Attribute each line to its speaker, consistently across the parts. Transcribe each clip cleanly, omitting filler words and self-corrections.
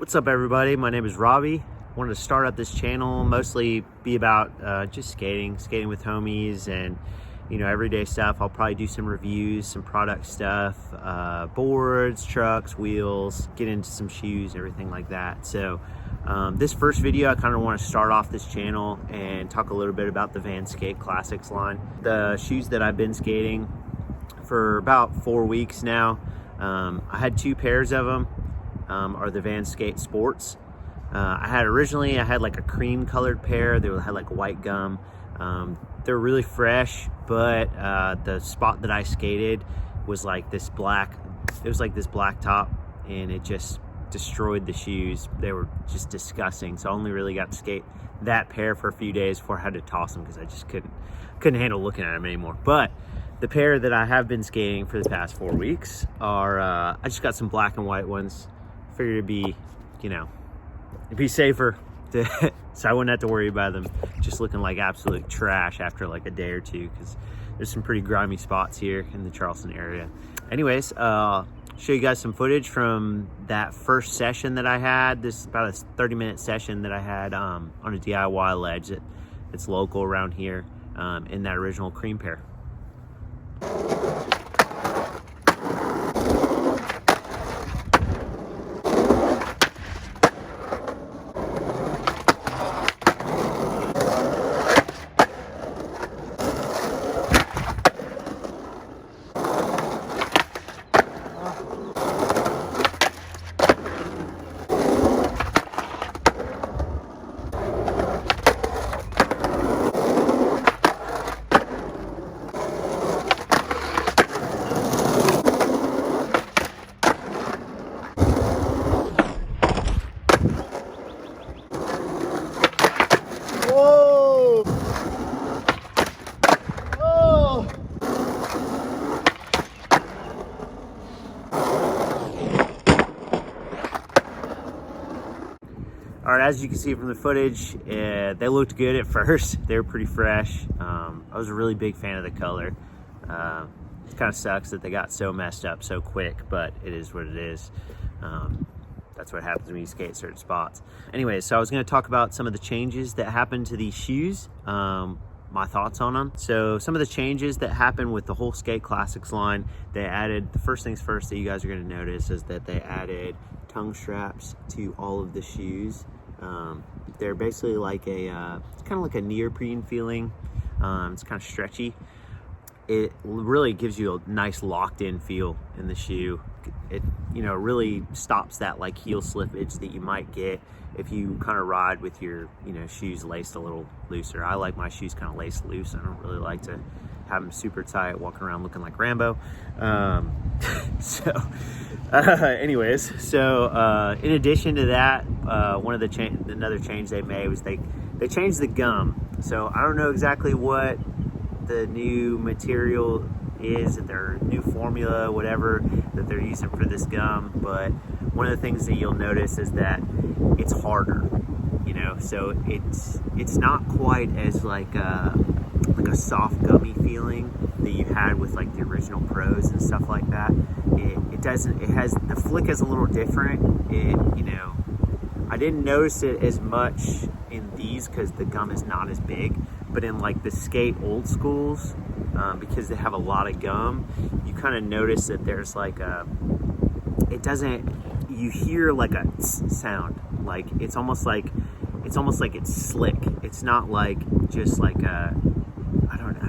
Speaker 1: What's up, everybody? My name is Robbie. Wanted to start up this channel, mostly be about just skating with homies and everyday stuff. I'll probably do some reviews, some product stuff, boards, trucks, wheels, get into some shoes, everything like that. So this first video, I kind of want to start off this channel and talk a little bit about the Van Skate Classics line. The shoes that I've been skating for about 4 weeks now. I had 2 pairs of them. Are the Van Skate Sports. I had like a cream colored pair. They had like white gum. They're really fresh, but the spot that I skated was like this black, it was like this black top, and it just destroyed the shoes. They were just disgusting. So I only really got to skate that pair for a few days before I had to toss them because I just couldn't handle looking at them anymore. But the pair that I have been skating for the past 4 weeks are, I just got some black and white ones. Figured it'd be, it'd be safer so I wouldn't have to worry about them just looking like absolute trash after like a day or two, because there's some pretty grimy spots here in the Charleston area. Anyways, show you guys some footage from that first session that I had. This is about a 30-minute session that I had on a DIY ledge that's local around here, in that original cream pair. All right, as you can see from the footage, they looked good at first. They were pretty fresh. I was a really big fan of the color. It kind of sucks that they got so messed up so quick, but it is what it is. That's what happens when you skate certain spots. Anyways, so I was going to talk about some of the changes that happened to these shoes, my thoughts on them. So some of the changes that happened with the whole Skate Classics line, they added, the first things first that you guys are going to notice is that they added tongue straps to all of the shoes. They're basically like it's kind of like a neoprene feeling. It's kind of stretchy. It really gives you a nice locked in feel in the shoe. It really stops that like heel slippage that you might get if you kind of ride with your shoes laced a little looser. I like my shoes kind of laced loose. I don't really like to have them super tight, walking around looking like Rambo. Anyways, so in addition to that, another change they made was they changed the gum. So I don't know exactly what the new material is, their new formula, whatever that they're using for this gum, but one of the things that you'll notice is that it's harder, so it's not quite as like a soft gummy feeling that you had with like the original Pros and stuff like that. The flick is a little different. I didn't notice it as much in these because the gum is not as big, but in like the Skate Old Schools, because they have a lot of gum, you kind of notice that there's like you hear like a sound, like it's almost like it's slick. It's not like just like I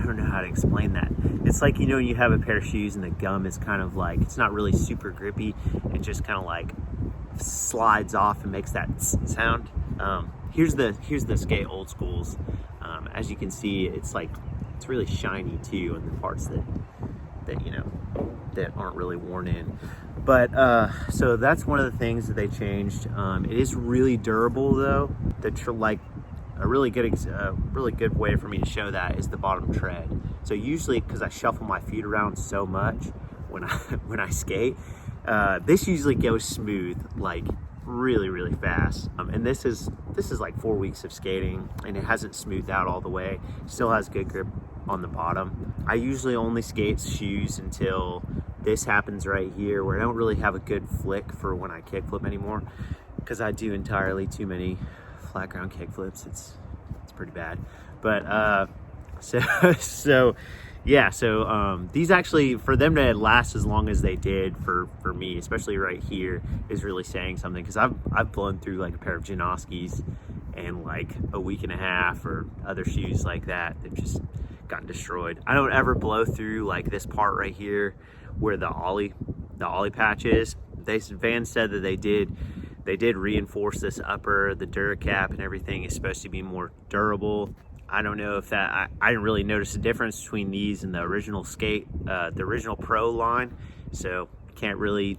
Speaker 1: don't know how to explain that. It's like, you have a pair of shoes and the gum is kind of like, it's not really super grippy. It just kind of like slides off and makes that sound. Here's the Skate Old Schools. As you can see, it's really shiny too in the parts that aren't really worn in. But so that's one of the things that they changed. It is really durable though. A really good way for me to show that is the bottom tread. So usually, because I shuffle my feet around so much when I skate, this usually goes smooth, like really fast. And this is like 4 weeks of skating, and it hasn't smoothed out all the way. Still has good grip on the bottom. I usually only skate shoes until this happens right here where I don't really have a good flick for when I kickflip anymore, because I do entirely too many flat ground kickflips. It's pretty bad. But so these actually, for them to last as long as they did for me, especially right here, is really saying something, because I've blown through like a pair of Janoskis in like a week and a half, or other shoes like that just gotten destroyed. I don't ever blow through like this part right here where the ollie patch is. Van said that they did reinforce this upper, the Duracap and everything is supposed to be more durable. I don't know if that, I didn't really notice the difference between these and the original the original Pro line, so can't really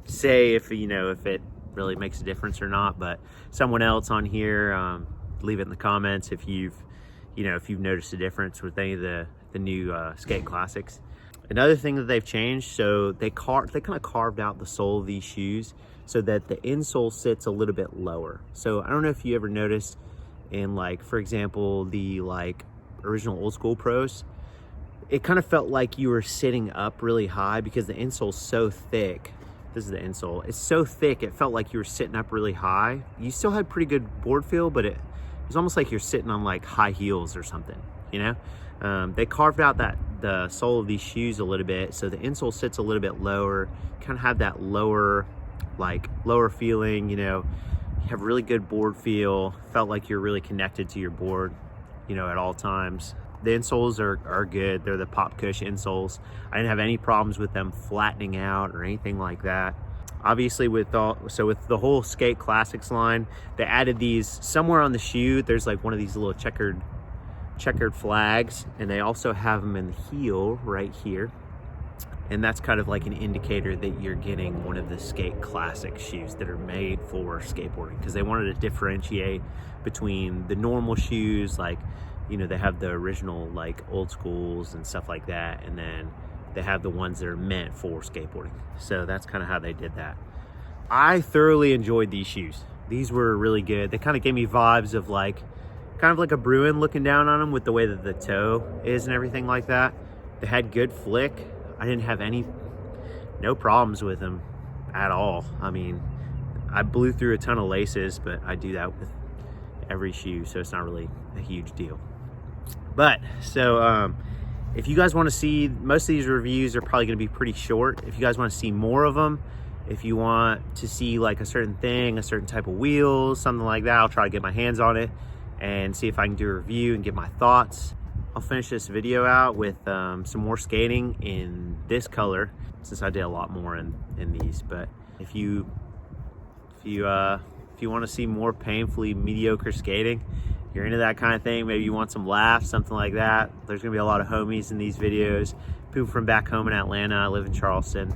Speaker 1: say if it really makes a difference or not. But someone else on here, leave it in the comments if you've noticed a difference with any of the new skate classics. Another thing that they've changed, so they kind of carved out the sole of these shoes so that the insole sits a little bit lower. So I don't know if you ever noticed in, like, for example, the like original old school Pros, it kind of felt like you were sitting up really high because the insole's so thick. This is the insole. It's so thick, it felt like you were sitting up really high. You still had pretty good board feel, but it was almost like you're sitting on like high heels or something, you know? They carved out the sole of these shoes a little bit, so the insole sits a little bit lower, kind of have that lower feeling, you know. You have really good board feel, felt like you're really connected to your board, you know, at all times. The insoles are good. They're the Pop Cush insoles. I didn't have any problems with them flattening out or anything like that. Obviously with the whole Skate Classics line, they added these somewhere on the shoe. There's like one of these little checkered flags, and they also have them in the heel right here. And that's kind of like an indicator that you're getting one of the Skate Classic shoes that are made for skateboarding, because they wanted to differentiate between the normal shoes, like, you know, they have the original like old schools and stuff like that, and then they have the ones that are meant for skateboarding. So that's kind of how they did that. I thoroughly enjoyed these shoes. These were really good. They kind of gave me vibes of like, kind of like a Bruin looking down on them with the way that the toe is and everything like that. They had good flick. I didn't have no problems with them at all. I mean, I blew through a ton of laces, but I do that with every shoe, so it's not really a huge deal. But so if you guys want to see, most of these reviews are probably going to be pretty short. If you guys want to see more of them, if you want to see like a certain thing, a certain type of wheels, something like that, I'll try to get my hands on it and see if I can do a review and give my thoughts. I'll finish this video out with some more skating in this color, since I did a lot more in these. But if you want to see more painfully mediocre skating, you're into that kind of thing, maybe you want some laughs, something like that, there's gonna be a lot of homies in these videos, people from back home in Atlanta. I live in Charleston.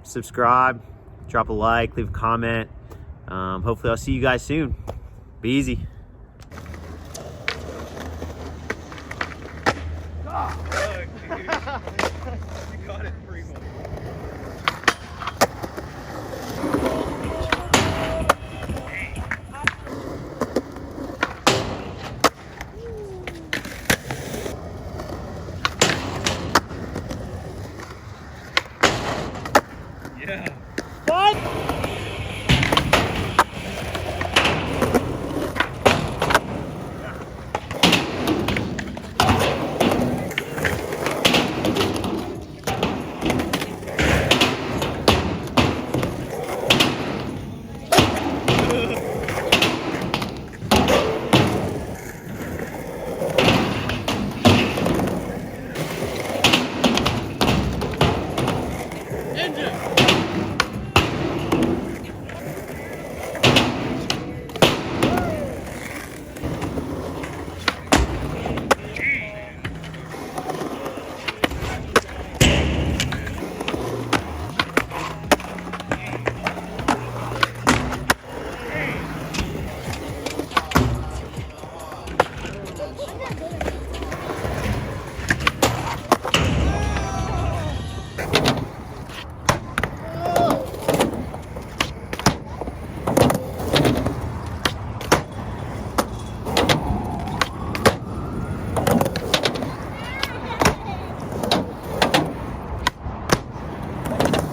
Speaker 1: Subscribe, drop a like, leave a comment. Hopefully I'll see you guys soon. Be easy.
Speaker 2: Oh, dude. You got it.